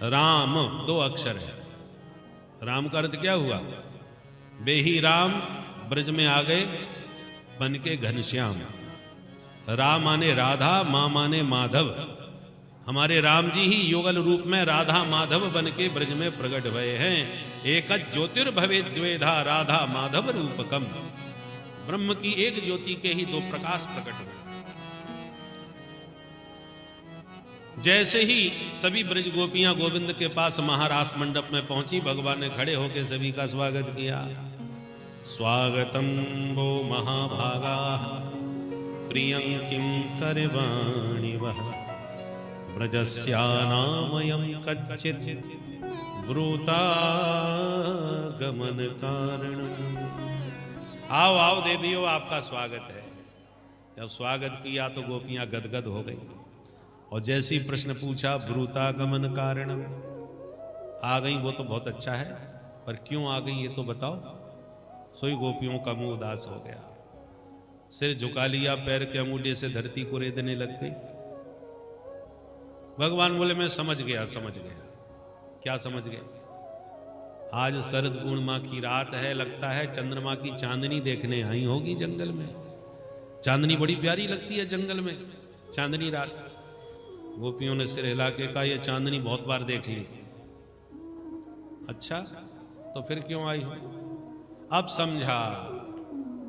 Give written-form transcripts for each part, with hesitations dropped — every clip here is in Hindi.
राम 2 अक्षर है। राम का अर्थ क्या हुआ? बेही राम ब्रज में आ गए बन के घनश्याम। रा माने राधा, मां माने माधव। हमारे राम जी ही युगल रूप में राधा माधव बन के ब्रज में प्रकट भये हैं। एक ज्योतिर्भवे द्वेधा राधा माधव रूपकम। ब्रह्म की एक ज्योति के ही 2 प्रकाश प्रकट हुए। जैसे ही सभी ब्रज गोपियां गोविंद के पास महारास मंडप में पहुंची, भगवान ने खड़े होकर सभी का स्वागत किया। स्वागतम वो महाभागा प्रियं किं करवाणि वह ब्रजस्यानामयं कच्चित् ब्रूता गमन कारण। आओ आओ देवियों, आपका स्वागत है। जब स्वागत किया तो गोपियां गदगद हो गई और जैसे ही प्रश्न पूछा ब्रूतागमन कारण आ गई, वो तो बहुत अच्छा है, पर क्यों आ गई ये तो बताओ। सोई गोपियों का मुंह उदास हो गया, सिर झुका लिया, पैर के अंगूठे से धरती को रेदने लग गई। भगवान बोले मैं समझ गया, समझ गया। क्या समझ गए? आज शरद पूर्णिमा की रात है, लगता है चंद्रमा की चांदनी देखने आई होगी जंगल में। चांदनी बड़ी प्यारी लगती है जंगल में, चांदनी रात। गोपियों ने सिर हिला के कहा, ये चांदनी बहुत बार देख ली। अच्छा, तो फिर क्यों आई हो? अब समझा,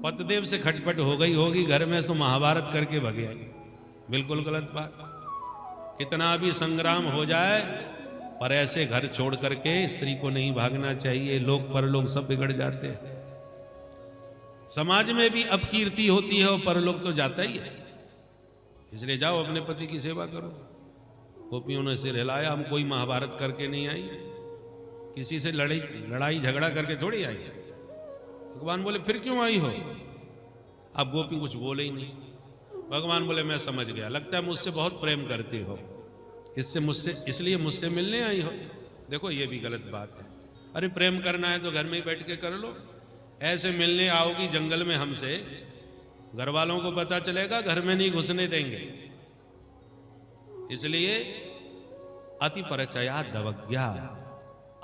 पतिदेव से खटपट हो गई होगी घर में, तो महाभारत करके भगे। बिल्कुल गलत बात। कितना भी संग्राम हो जाए, पर ऐसे घर छोड़ करके स्त्री को नहीं भागना चाहिए। लोग परलोक सब बिगड़ जाते हैं। समाज में भी अपकीर्ति होती है और परलोक तो जाता ही है। इसलिए जाओ अपने पति की सेवा करो। गोपियों ने सिर हिलाया, हम कोई महाभारत करके नहीं आई, किसी से लड़ाई झगड़ा करके थोड़ी आई। भगवान बोले फिर क्यों आई हो? अब गोपी कुछ बोले ही नहीं। भगवान बोले मैं समझ गया, लगता है मुझसे बहुत प्रेम करती हो, इसलिए मुझसे मिलने आई हो। देखो ये भी गलत बात है। अरे प्रेम करना है तो घर में ही बैठ के कर लो। ऐसे मिलने आओगी जंगल में हमसे, घर वालों को पता चलेगा, घर में नहीं घुसने देंगे। इसलिए अति परिचया दवज्ञा,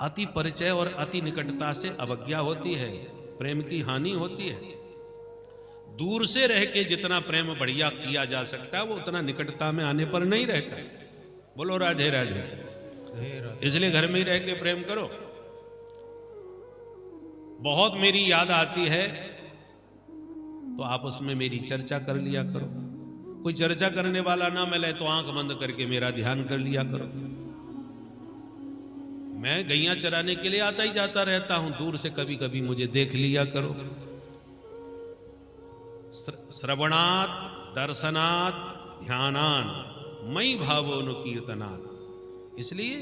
अति परिचय और अति निकटता से अवज्ञा होती है, प्रेम की हानि होती है। दूर से रह के जितना प्रेम बढ़िया किया जा सकता है, वो उतना निकटता में आने पर नहीं रहता है। बोलो राधे राधे। इसलिए घर में ही रह के प्रेम करो। बहुत मेरी याद आती है तो आपस में मेरी चर्चा कर लिया करो। कोई चर्चा करने वाला ना मिले तो आंख बंद करके मेरा ध्यान कर लिया करो। मैं गैया चराने के लिए आता ही जाता रहता हूं, दूर से कभी कभी मुझे देख लिया करो। श्रवणात् दर्शनात् ध्यानान् मई भावोनुकीर्तनात्। इसलिए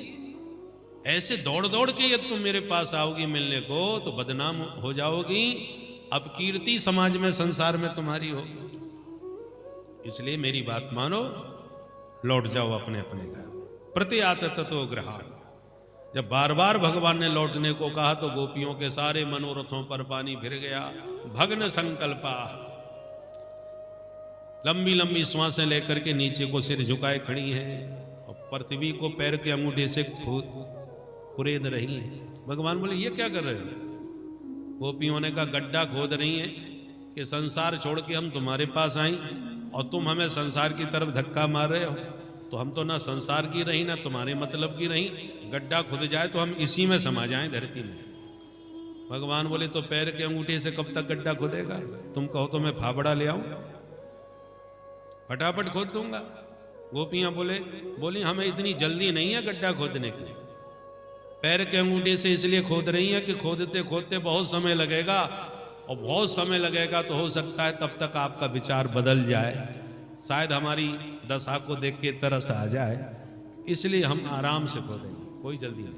ऐसे दौड़ दौड़ के यदि तुम मेरे पास आओगी मिलने को तो बदनाम हो जाओगी, अपकीर्ति समाज में संसार में तुम्हारी हो। इसलिए मेरी बात मानो, लौट जाओ अपने अपने घर। प्रत्यात ततो ग्रहाण। जब बार बार भगवान ने लौटने को कहा तो गोपियों के सारे मनोरथों पर पानी फिर गया। भग्न संकल्पा, लंबी लंबी श्वासें लेकर के नीचे को सिर झुकाए खड़ी हैं और पृथ्वी को पैर के अंगूठे से कुरेद रही हैं। भगवान बोले ये क्या कर रहे हो? गोपियों ने कहा गड्ढा खोद रही हैं कि संसार छोड़ के हम तुम्हारे पास आई और तुम हमें संसार की तरफ धक्का मार रहे हो। तो हम तो ना संसार की रही ना तुम्हारे मतलब की रही। गड्ढा खुद जाए तो हम इसी में समा जाएं धरती में। भगवान बोले तो पैर के अंगूठे से कब तक गड्ढा खोदेगा? तुम कहो तो मैं फावड़ा ले आऊं, फटाफट खोद दूंगा। गोपियां बोली हमें इतनी जल्दी नहीं है गड्ढा खोदने की। पैर के अंगूठे से इसलिए खोद रही है कि खोदते खोदते बहुत समय लगेगा, और बहुत समय लगेगा तो हो सकता है तब तक आपका विचार बदल जाए, शायद हमारी दशा को देख के तरस आ जाए, इसलिए हम आराम से खोदेंगे, कोई जल्दी नहीं।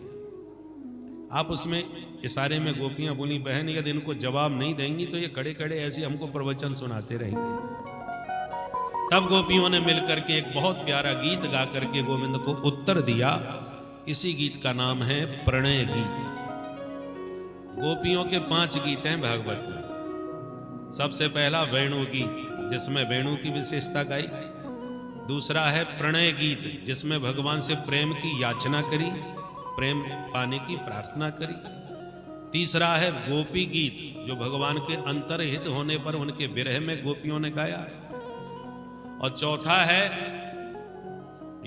आप उसमें इशारे में गोपियां बोली बहन यदि इनको जवाब नहीं देंगी तो ये खड़े खड़े ऐसे हमको प्रवचन सुनाते रहेंगे। तब गोपियों ने मिलकर के एक बहुत प्यारा गीत गा करके गोविंद को उत्तर दिया। इसी गीत का नाम है प्रणय गीत। गोपियों के 5 गीत हैं भागवत में। सबसे पहला वेणु गीत, जिसमें वेणु की विशेषता गाई। दूसरा है प्रणय गीत, जिसमें भगवान से प्रेम की याचना करी। प्रेम पाने की प्रार्थना करी। तीसरा है गोपी गीत, जो भगवान के अंतर्हित होने पर उनके विरह में गोपियों ने गाया। और चौथा है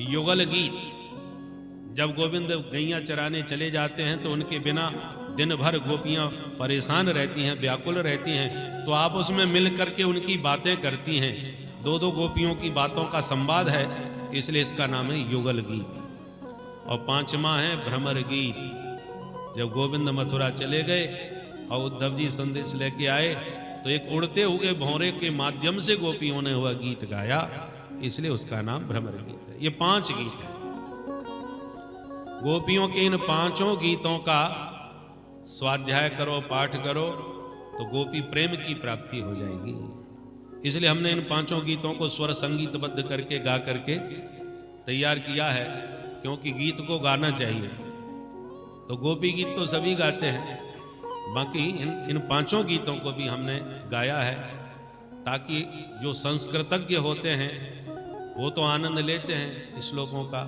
युगल गीत, जब गोविंद गैया चराने चले जाते हैं तो उनके बिना दिन भर गोपियां परेशान रहती हैं, व्याकुल रहती हैं, तो आप उसमें मिल करके उनकी बातें करती हैं। दो दो गोपियों की बातों का संवाद है, इसलिए इसका नाम है युगल गीत। और पांचवा है भ्रमर गीत, जब गोविंद मथुरा चले गए और उद्धव जी संदेश लेके आए तो एक उड़ते हुए भौरे के माध्यम से गोपियों ने वह गीत गाया, इसलिए उसका नाम भ्रमर गीत है। ये 5 गीत है। गोपियों के इन 5 गीतों का स्वाध्याय करो, पाठ करो, तो गोपी प्रेम की प्राप्ति हो जाएगी। इसलिए हमने इन 5 गीतों को स्वर संगीतबद्ध करके गा करके तैयार किया है, क्योंकि गीत को गाना चाहिए। तो गोपी गीत तो सभी गाते हैं, बाकी इन 5 गीतों को भी हमने गाया है, ताकि जो संस्कृतज्ञ होते हैं वो तो आनंद लेते हैं श्लोकों का,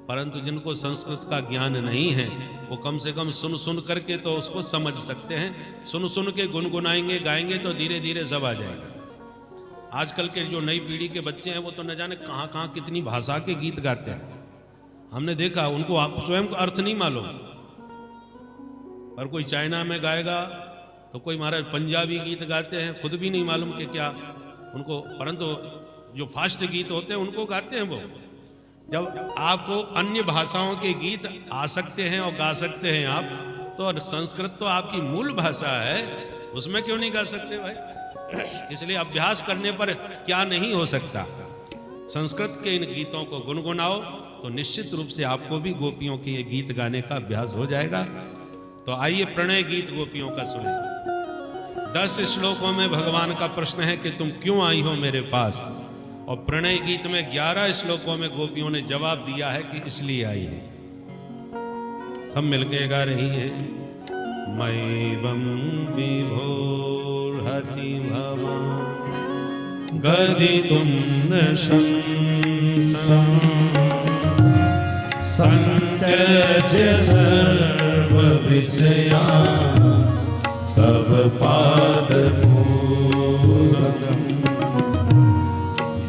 परंतु जिनको संस्कृत का ज्ञान नहीं है वो कम से कम सुन सुन करके तो उसको समझ सकते हैं। सुन सुन के गुनगुनाएंगे, गाएंगे तो धीरे धीरे सब आ जाएगा। आजकल के जो नई पीढ़ी के बच्चे हैं वो तो न जाने कहाँ कहाँ कितनी भाषा के गीत गाते हैं। हमने देखा, उनको आप स्वयं को अर्थ नहीं मालूम, पर कोई चाइना में गाएगा तो कोई महाराज पंजाबी गीत गाते हैं, खुद भी नहीं मालूम कि क्या उनको, परंतु जो फास्ट गीत होते हैं उनको गाते हैं वो। जब आपको अन्य भाषाओं के गीत आ सकते हैं और गा सकते हैं आप, तो संस्कृत तो आपकी मूल भाषा है, उसमें क्यों नहीं गा सकते भाई? इसलिए अभ्यास करने पर क्या नहीं हो सकता। संस्कृत के इन गीतों को गुनगुनाओ तो निश्चित रूप से आपको भी गोपियों के ये गीत गाने का अभ्यास हो जाएगा। तो आइए प्रणय गीत गोपियों का सुने। 10 श्लोकों में भगवान का प्रश्न है कि तुम क्यों आई हो मेरे पास, और प्रणय गीत में 11 श्लोकों में गोपियों ने जवाब दिया है कि इसलिए आई है। सब मिलके गा रही है। मैवं विभोर्हति भवा गदितुं न शंसं संत्यज्य सर्व विषयान् सब पाद पूरकम्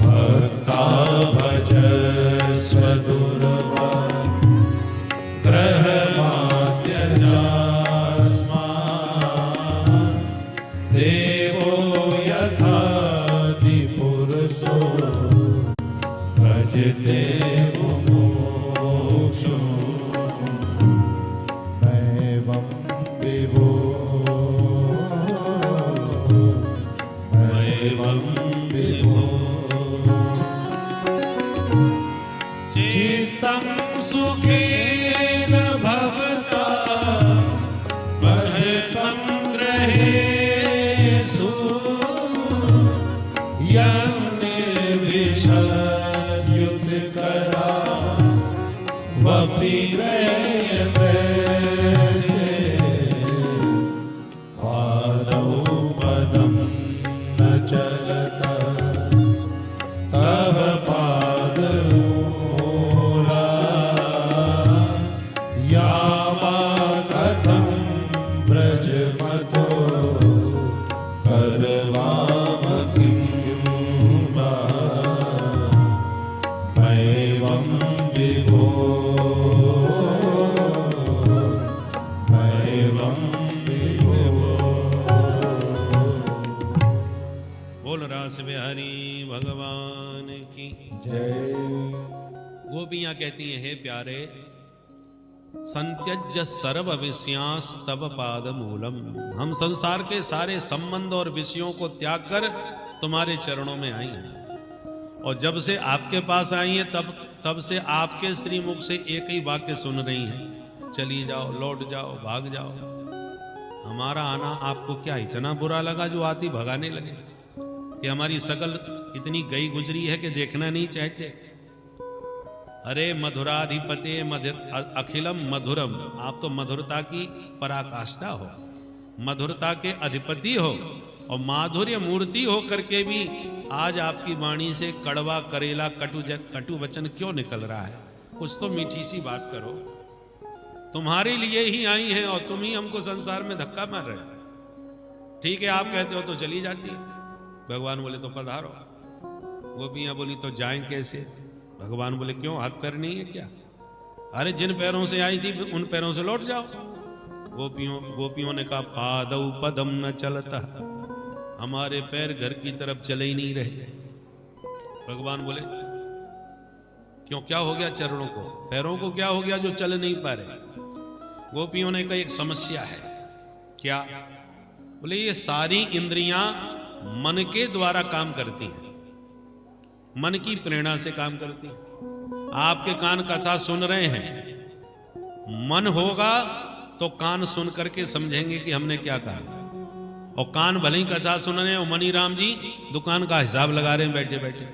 भक्ता भजस्व दुर्लभं ग्रहमात्यजास्मान् देवो यथादिपुरुषो भजते मुमुक्षु एवं विभो एवं विभो चित्तं सुखेन भवता परतं ग्रहेषु यं निर्विषयुक्तकरा वपि ग्रह्यते पादौ पदं न चलता तव पादमूला यावाकथं ब्रजमतो करवाम किं वा मैवं विभो मैवं विभो। बोल रास बिहारी भगवान की जय। गोपियां कहती हैं, हे प्यारे, संत्यज्य सर्व विषयांस तव पाद मूलम, हम संसार के सारे संबंध और विषयों को त्याग कर तुम्हारे चरणों में आई हैं, और जब से आपके पास आई हैं तब से आपके श्रीमुख से एक ही वाक्य सुन रही हैं, चली जाओ, लौट जाओ, भाग जाओ। हमारा आना आपको क्या इतना बुरा लगा जो आती भगाने लगे, कि हमारी शकल इतनी गई गुजरी है कि देखना नहीं चाहते? अरे मधुराधिपते अखिलम मधुरम, आप तो मधुरता की पराकाष्ठा हो, मधुरता के अधिपति हो, और माधुर्य मूर्ति हो करके भी आज आपकी वाणी से कड़वा करेला कटु वचन क्यों निकल रहा है? कुछ तो मीठी सी बात करो। तुम्हारे लिए ही आई हैं और तुम ही हमको संसार में धक्का मार रहे हो। ठीक है, आप कहते हो तो चली जाती है। भगवान बोले तो पधारो। गोपियां बोली तो जाएं कैसे? भगवान बोले क्यों, हाथ पैर नहीं है क्या? अरे जिन पैरों से आई थी उन पैरों से लौट जाओ। गोपियों ने कहा पादौ पदम न चलता, हमारे पैर घर की तरफ चले ही नहीं रहे। भगवान बोले क्यों, क्या हो गया चरणों को, पैरों को क्या हो गया जो चल नहीं पा रहे? गोपियों ने कहा एक समस्या है। क्या? बोले ये सारी इंद्रियां मन के द्वारा काम करती हैं, मन की प्रेरणा से काम करती हैं। आपके कान कथा सुन रहे हैं, मन होगा तो कान सुन करके समझेंगे कि हमने क्या कहा। और कान भले ही कथा सुन रहे हैं और मनी राम जी दुकान का हिसाब लगा रहे हैं बैठे बैठे,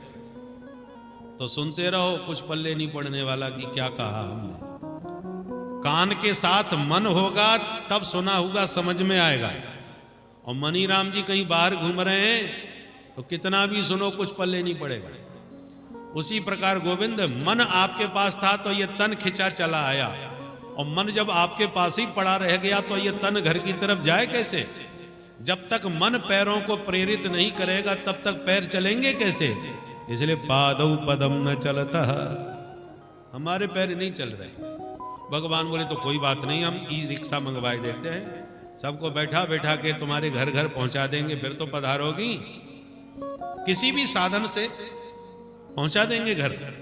तो सुनते रहो, कुछ पल्ले नहीं पड़ने वाला कि क्या कहा हमने। कान के साथ मन होगा तब सुना होगा, समझ में आएगा। और मनी राम जी कहीं बाहर घूम रहे हैं तो कितना भी सुनो कुछ पल्ले नहीं पड़ेगा। उसी प्रकार गोविंद, मन आपके पास था तो ये तन खिंचा चला आया, और मन जब आपके पास ही पड़ा रह गया तो ये तन घर की तरफ जाए कैसे? जब तक मन पैरों को प्रेरित नहीं करेगा तब तक पैर चलेंगे कैसे? इसलिए पादौ पदम न चलता, हमारे पैर नहीं चल रहे। भगवान बोले तो कोई बात नहीं, हम ई रिक्शा मंगवाए देते हैं, सबको बैठा बैठा के तुम्हारे घर घर पहुंचा देंगे, फिर तो पधारोगी। किसी भी साधन से पहुंचा देंगे घर घर।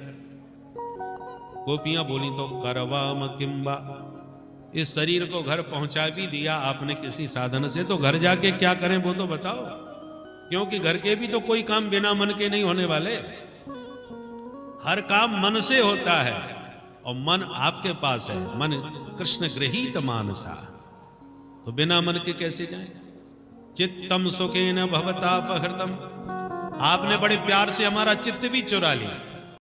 गोपियां बोली तो करवाम किंबा, इस शरीर को घर पहुंचा भी दिया आपने किसी साधन से, तो घर जाके क्या करें वो तो बताओ। क्योंकि घर के भी तो कोई काम बिना मन के नहीं होने वाले, हर काम मन से होता है, और मन आपके पास है। मन कृष्ण गृहीत मानसा, तो बिना मन के कैसे जाए? चित्तम सुखेन भवतापहृतम, आपने बड़े प्यार से हमारा चित्त भी चुरा लिया।